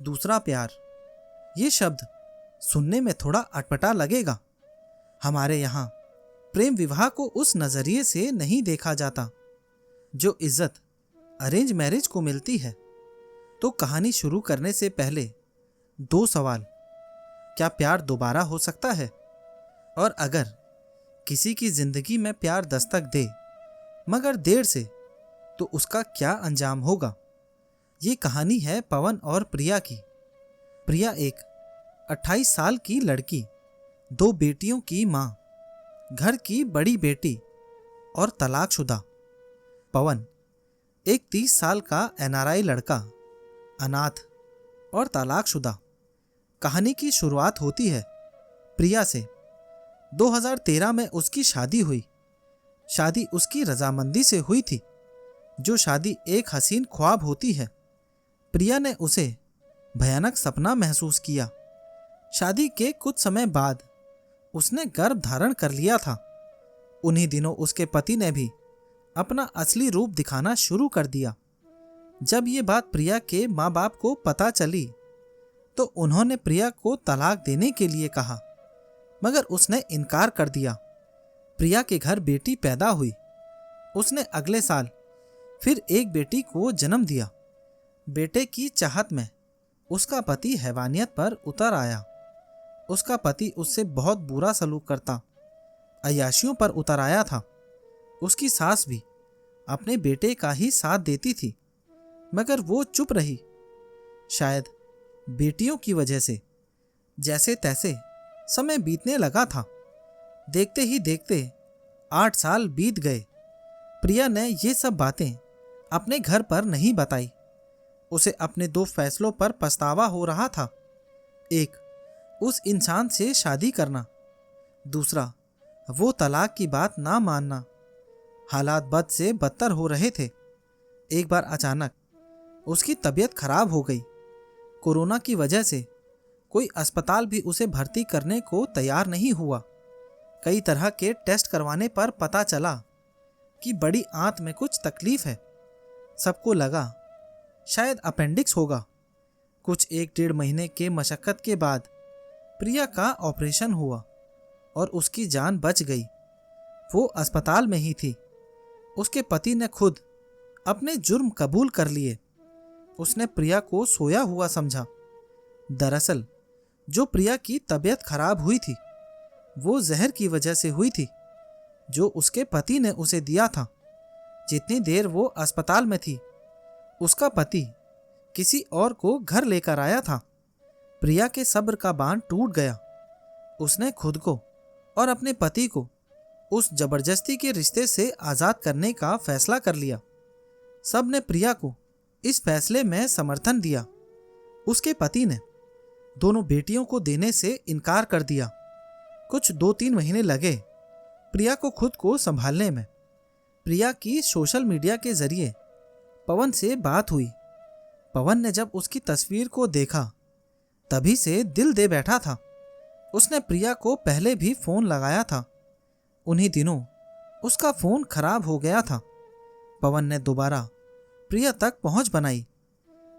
दूसरा प्यार। ये शब्द सुनने में थोड़ा अटपटा लगेगा। हमारे यहाँ प्रेम विवाह को उस नजरिए से नहीं देखा जाता जो इज्जत अरेंज मैरिज को मिलती है। तो कहानी शुरू करने से पहले दो सवाल। क्या प्यार दोबारा हो सकता है? और अगर किसी की जिंदगी में प्यार दस्तक दे मगर देर से, तो उसका क्या अंजाम होगा? ये कहानी है पवन और प्रिया की। प्रिया एक 28 साल की लड़की, 2 बेटियों की माँ, घर की बड़ी बेटी और तलाकशुदा। पवन एक 30 साल का एनआरआई लड़का, अनाथ और तलाकशुदा। कहानी की शुरुआत होती है प्रिया से। 2013 में उसकी शादी हुई। शादी उसकी रजामंदी से हुई थी। जो शादी एक हसीन ख्वाब होती है, प्रिया ने उसे भयानक सपना महसूस किया। शादी के कुछ समय बाद उसने गर्भ धारण कर लिया था। उन्हीं दिनों उसके पति ने भी अपना असली रूप दिखाना शुरू कर दिया। जब ये बात प्रिया के माँ बाप को पता चली तो उन्होंने प्रिया को तलाक देने के लिए कहा, मगर उसने इनकार कर दिया। प्रिया के घर बेटी पैदा हुई। उसने अगले साल फिर एक बेटी को जन्म दिया। बेटे की चाहत में उसका पति हैवानियत पर उतर आया। उसका पति उससे बहुत बुरा सलूक करता, अय्याशियों पर उतर आया था। उसकी सास भी अपने बेटे का ही साथ देती थी, मगर वो चुप रही। शायद बेटियों की वजह से। जैसे तैसे समय बीतने लगा था। देखते ही देखते 8 साल बीत गए। प्रिया ने ये सब बातें अपने घर पर नहीं बताई। उसे अपने 2 फैसलों पर पछतावा हो रहा था। एक, उस इंसान से शादी करना। दूसरा, वो तलाक की बात ना मानना। हालात बद से बदतर हो रहे थे। एक बार अचानक उसकी तबीयत खराब हो गई। कोरोना की वजह से कोई अस्पताल भी उसे भर्ती करने को तैयार नहीं हुआ। कई तरह के टेस्ट करवाने पर पता चला कि बड़ी आंत में कुछ तकलीफ है। सबको लगा शायद अपेंडिक्स होगा। कुछ 1-1.5 महीने के मशक्कत के बाद प्रिया का ऑपरेशन हुआ और उसकी जान बच गई। वो अस्पताल में ही थी। उसके पति ने खुद अपने जुर्म कबूल कर लिए। उसने प्रिया को सोया हुआ समझा। दरअसल जो प्रिया की तबीयत खराब हुई थी वो जहर की वजह से हुई थी, जो उसके पति ने उसे दिया था। जितनी देर वो अस्पताल में थी, उसका पति किसी और को घर लेकर आया था। प्रिया के सब्र का बांध टूट गया। उसने खुद को और अपने पति को उस जबरदस्ती के रिश्ते से आज़ाद करने का फैसला कर लिया। सब ने प्रिया को इस फैसले में समर्थन दिया। उसके पति ने दोनों बेटियों को देने से इनकार कर दिया। कुछ 2-3 महीने लगे प्रिया को खुद को संभालने में। प्रिया की सोशल मीडिया के जरिए पवन से बात हुई। पवन ने जब उसकी तस्वीर को देखा तभी से दिल दे बैठा था। उसने प्रिया को पहले भी फोन लगाया था। उन्हीं दिनों उसका फोन खराब हो गया था। पवन ने दोबारा प्रिया तक पहुंच बनाई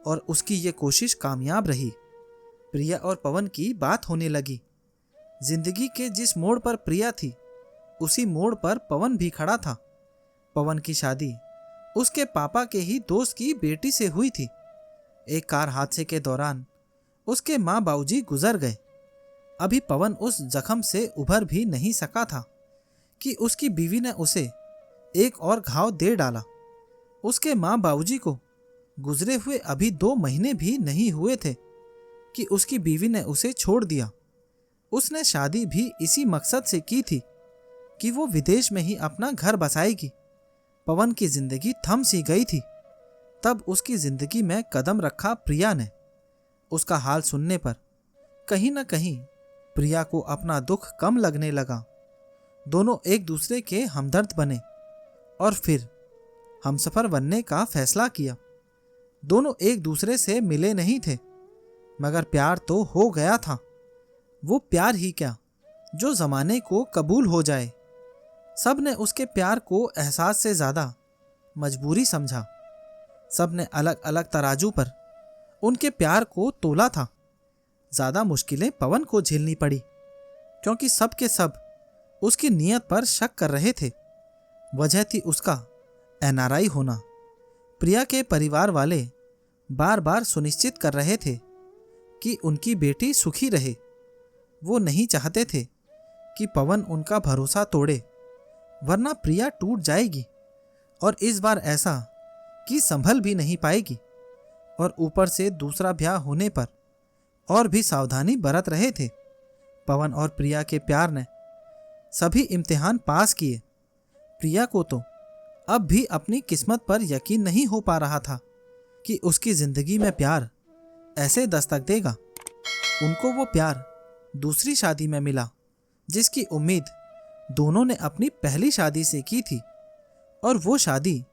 और उसकी ये कोशिश कामयाब रही। प्रिया और पवन की बात होने लगी। जिंदगी के जिस मोड़ पर प्रिया थी, उसी मोड़ पर पवन भी खड़ा था। पवन की शादी उसके पापा के ही दोस्त की बेटी से हुई थी। एक कार हादसे के दौरान उसके माँ बाबूजी गुजर गए। अभी पवन उस जख्म से उभर भी नहीं सका था कि उसकी बीवी ने उसे एक और घाव दे डाला। उसके माँ बाबूजी को गुजरे हुए अभी 2 महीने भी नहीं हुए थे कि उसकी बीवी ने उसे छोड़ दिया। उसने शादी भी इसी मकसद से की थी कि वो विदेश में ही अपना घर बसाएगी। पवन की जिंदगी थम सी गई थी। तब उसकी जिंदगी में कदम रखा प्रिया ने। उसका हाल सुनने पर कहीं न कहीं प्रिया को अपना दुख कम लगने लगा। दोनों एक दूसरे के हमदर्द बने और फिर हमसफर बनने का फैसला किया। दोनों एक दूसरे से मिले नहीं थे, मगर प्यार तो हो गया था। वो प्यार ही क्या जो जमाने को कबूल हो जाए। सब ने उसके प्यार को एहसास से ज्यादा मजबूरी समझा। सब ने अलग अलग तराजू पर उनके प्यार को तोला था। ज़्यादा मुश्किलें पवन को झेलनी पड़ी, क्योंकि सब के सब उसकी नीयत पर शक कर रहे थे। वजह थी उसका एनआरआई होना। प्रिया के परिवार वाले बार बार सुनिश्चित कर रहे थे कि उनकी बेटी सुखी रहे। वो नहीं चाहते थे कि पवन उनका भरोसा तोड़े, वरना प्रिया टूट जाएगी और इस बार ऐसा कि संभल भी नहीं पाएगी। और ऊपर से दूसरा ब्याह होने पर और भी सावधानी बरत रहे थे। पवन और प्रिया के प्यार ने सभी इम्तिहान पास किए। प्रिया को तो अब भी अपनी किस्मत पर यकीन नहीं हो पा रहा था कि उसकी जिंदगी में प्यार ऐसे दस्तक देगा। उनको वो प्यार दूसरी शादी में मिला, जिसकी उम्मीद दोनों ने अपनी पहली शादी से की थी, और वो शादी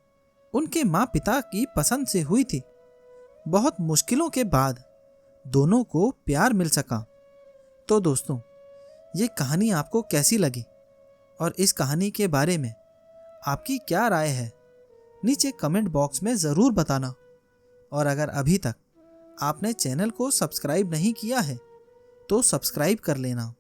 उनके माँ पिता की पसंद से हुई थी। बहुत मुश्किलों के बाद दोनों को प्यार मिल सका। तो दोस्तों, ये कहानी आपको कैसी लगी और इस कहानी के बारे में आपकी क्या राय है, नीचे कमेंट बॉक्स में ज़रूर बताना। और अगर अभी तक आपने चैनल को सब्सक्राइब नहीं किया है तो सब्सक्राइब कर लेना।